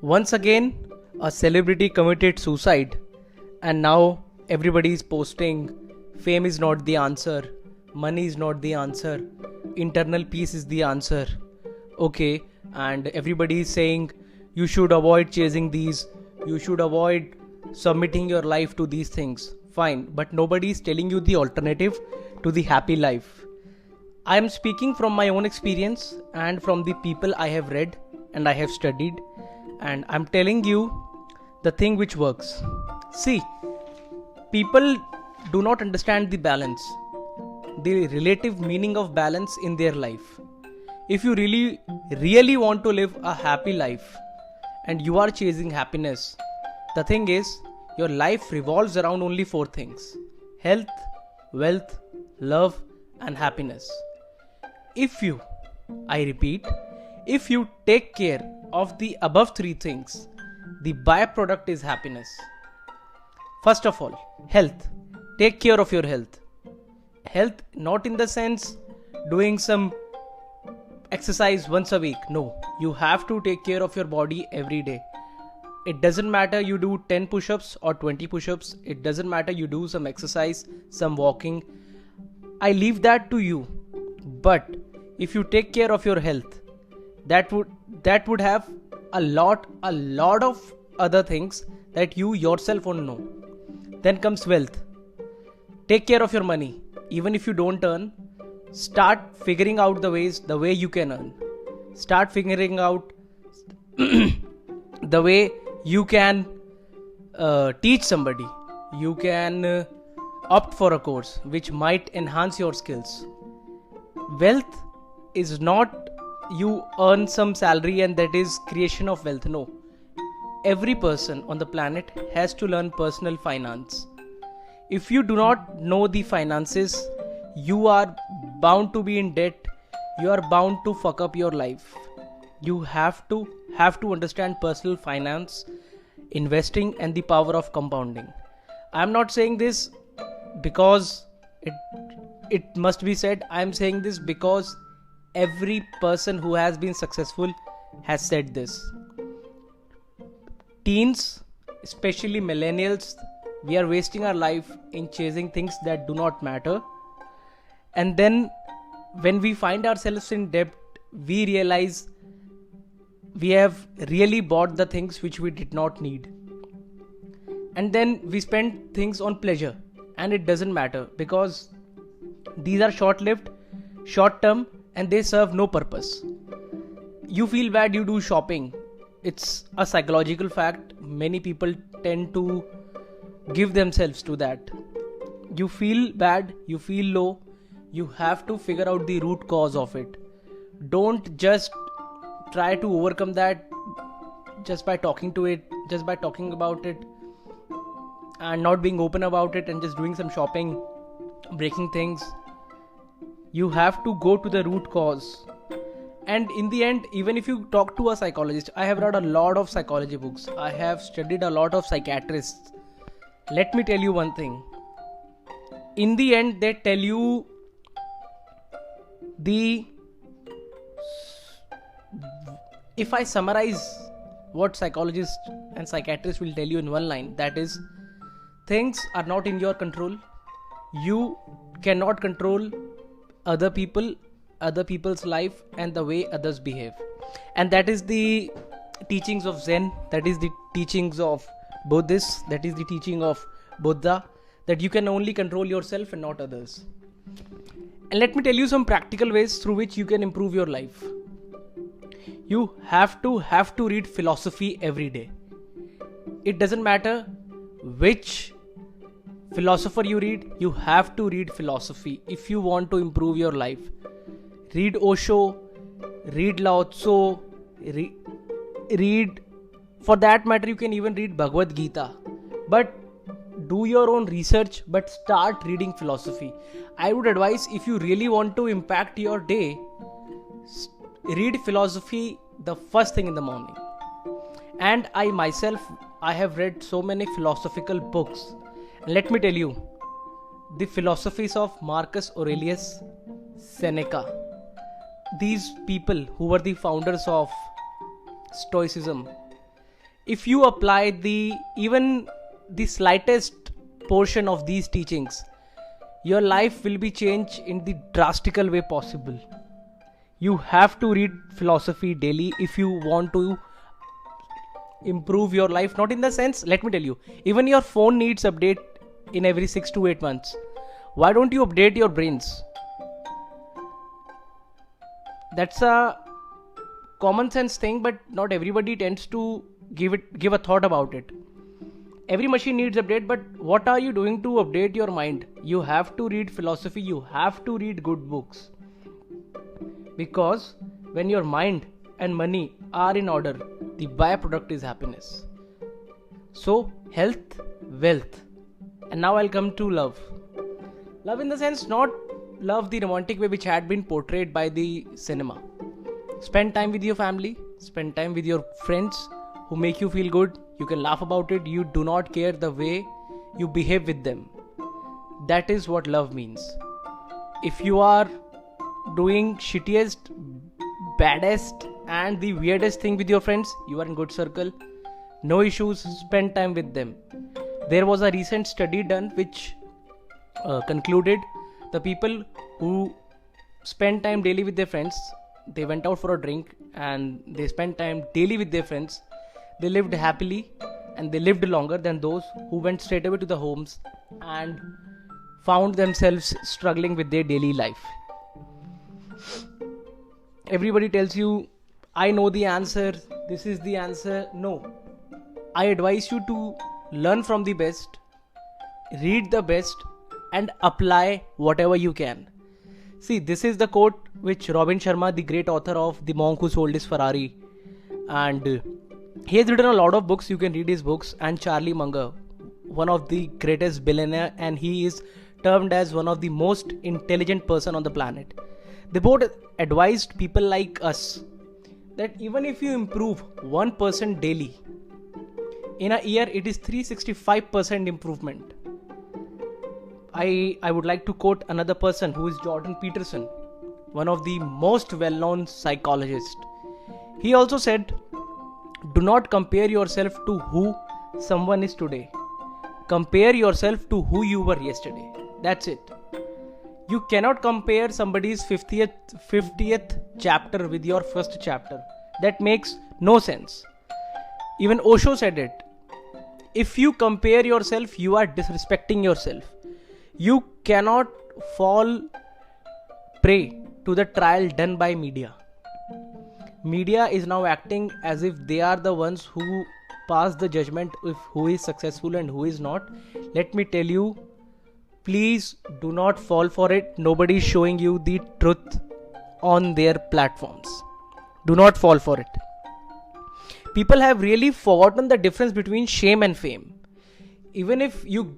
Once again, a celebrity committed suicide, and now everybody is posting fame is not the answer, money is not the answer, internal peace is the answer. Okay, and everybody is saying you should avoid chasing these, you should avoid submitting your life to these things. Fine, but nobody is telling you the alternative to the happy life. I am speaking from my own experience and from the people I have read and I have studied, and I'm telling you the thing which works. See, people do not understand the balance, the relative meaning of balance in their life. If you really want to live a happy life and you are chasing happiness, the thing is, your life revolves around only four things: health, wealth, love, and happiness. If you, I repeat, if you take care of the above three things, the byproduct is happiness. First of all, health. Take care of your health. Health, not in the sense doing some exercise once a week. No, you have to take care of your body every day. It doesn't matter you do 10 push-ups or 20 push-ups. It doesn't matter you do some exercise, some walking. I leave that to you. But if you take care of your health, that would have a lot of other things that you yourself won't know. Then comes wealth. Take care of your money. Even if you don't earn, start figuring out the way you can earn. Start figuring out the way you can teach somebody. You can opt for a course which might enhance your skills. Wealth is not you earn some salary and that is creation of wealth. No. Every person on the planet has to learn personal finance. If you do not know the finances, you are bound to be in debt. You are bound to fuck up your life. You have to understand personal finance, investing, and the power of compounding. I am not saying this because it must be said. I am saying this because every person who has been successful has said this. Teens, especially millennials, we are wasting our life in chasing things that do not matter. And then when we find ourselves in debt, we realize we have really bought the things which we did not need. And then we spend things on pleasure, and it doesn't matter because these are short-lived, short-term, and they serve no purpose. You feel bad, you do shopping. It's a psychological fact. Many people tend to give themselves to that. You feel bad, you feel low. You have to figure out the root cause of it. Don't just try to overcome that just by talking about it and not being open about it and just doing some shopping, breaking things. You have to go to the root cause. And in the end, even if you talk to a psychologist, I have read a lot of psychology books. I have studied a lot of psychiatrists. Let me tell you one thing. In the end, they tell you if I summarize what psychologists and psychiatrists will tell you in one line, that is, things are not in your control. You cannot control other people, other people's life, and the way others behave. And that is the teachings of Zen, that is the teachings of Buddhists, that is the teaching of Buddha, that you can only control yourself and not others. And let me tell you some practical ways through which you can improve your life. You have to read philosophy every day. It doesn't matter which philosopher you read, you have to read philosophy if you want to improve your life. Read Osho, read Lao Tzu, read, for that matter, you can even read Bhagavad Gita. But do your own research, but start reading philosophy. I would advise, if you really want to impact your day, read philosophy the first thing in the morning. And I myself, I have read so many philosophical books. And let me tell you, the philosophies of Marcus Aurelius, Seneca, these people who were the founders of Stoicism, if you apply even the slightest portion of these teachings, your life will be changed in the drastical way possible. You have to read philosophy daily if you want to improve your life. Not in the sense, let me tell you, even your phone needs update in every 6 to 8 months. Why don't you update your brains? That's a common sense thing, but not everybody tends to give a thought about it. Every machine needs update, but what are you doing to update your mind? You have to read philosophy, you have to read good books. Because when your mind and money are in order, the byproduct is happiness. So, health, wealth. And now I'll come to love. Love in the sense, not love the romantic way which had been portrayed by the cinema. Spend time with your family, spend time with your friends who make you feel good. You can laugh about it. You do not care the way you behave with them. That is what love means. If you are doing shittiest, baddest and the weirdest thing with your friends, you are in good circle. No issues, spend time with them. There was a recent study done which concluded the people who spend time daily with their friends, they went out for a drink and they spent time daily with their friends, they lived happily and they lived longer than those who went straight away to the homes and found themselves struggling with their daily life. Everybody tells you, I know the answer, this is the answer. No. I advise you to learn from the best, read the best, and apply whatever you can. See, this is the quote which Robin Sharma, the great author of The Monk Who Sold His Ferrari, and he has written a lot of books, you can read his books, and Charlie Munger, one of the greatest billionaire, and he is termed as one of the most intelligent person on the planet. They both advised people like us that even if you improve 1% daily, in a year it is 365% improvement. I would like to quote another person who is Jordan Peterson, one of the most well-known psychologists. He also said, do not compare yourself to who someone is today. Compare yourself to who you were yesterday. That's it. You cannot compare somebody's 50th chapter with your first chapter. That makes no sense. Even Osho said it. If you compare yourself, you are disrespecting yourself. You cannot fall prey to the trial done by media. Media is now acting as if they are the ones who pass the judgment of who is successful and who is not. Let me tell you, please do not fall for it. Nobody is showing you the truth on their platforms. Do not fall for it. People have really forgotten the difference between shame and fame. Even if you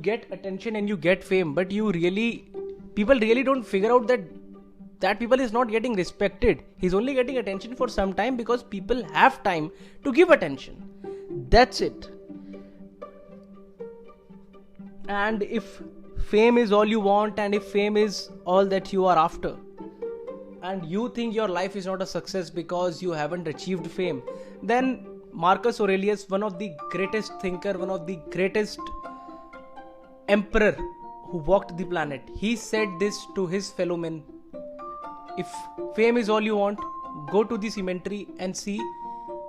get attention and you get fame, but people really don't figure out that people is not getting respected. He's only getting attention for some time because people have time to give attention. That's it. And if fame is all you want, and if fame is all that you are after, and you think your life is not a success because you haven't achieved fame, then Marcus Aurelius, one of the greatest thinker, one of the greatest emperor who walked the planet, he said this to his fellow men. If fame is all you want, go to the cemetery and see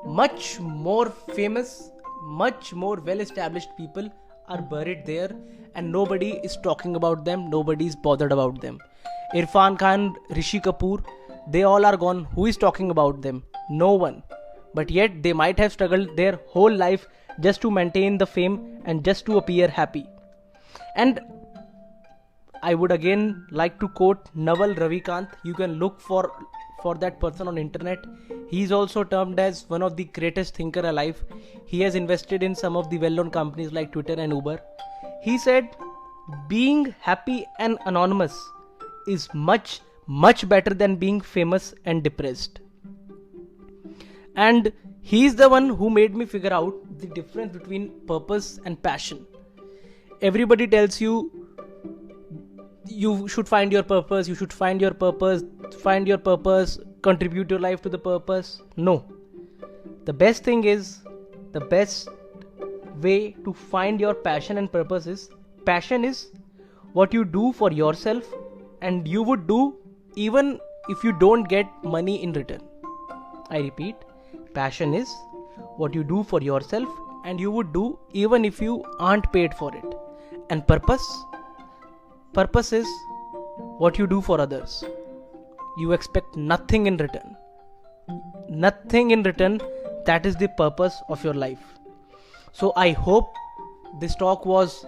much more famous, much more well-established people are buried there and nobody is talking about them, nobody is bothered about them. Irfan Khan, Rishi Kapoor, they all are gone. Who is talking about them? No one. But yet they might have struggled their whole life just to maintain the fame and just to appear happy. And I would again like to quote Naval Ravikant. You can look for that person on internet. He is also termed as one of the greatest thinker alive. He has invested in some of the well-known companies like Twitter and Uber. He said, being happy and anonymous is much, much better than being famous and depressed. And he is the one who made me figure out the difference between purpose and passion. Everybody tells you should find your purpose, contribute your life to the purpose. No. The best thing is the best way to find your passion and purpose is, passion is what you do for yourself and you would do even if you don't get money in return. I repeat, passion is what you do for yourself and you would do even if you aren't paid for it. And purpose is what you do for others. You expect nothing in return. Nothing in return. That is the purpose of your life. So I hope this talk was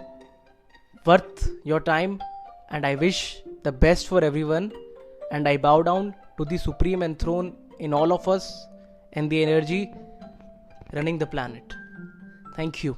worth your time, and I wish the best for everyone, and I bow down to the supreme enthroned in all of us and the energy running the planet. Thank you.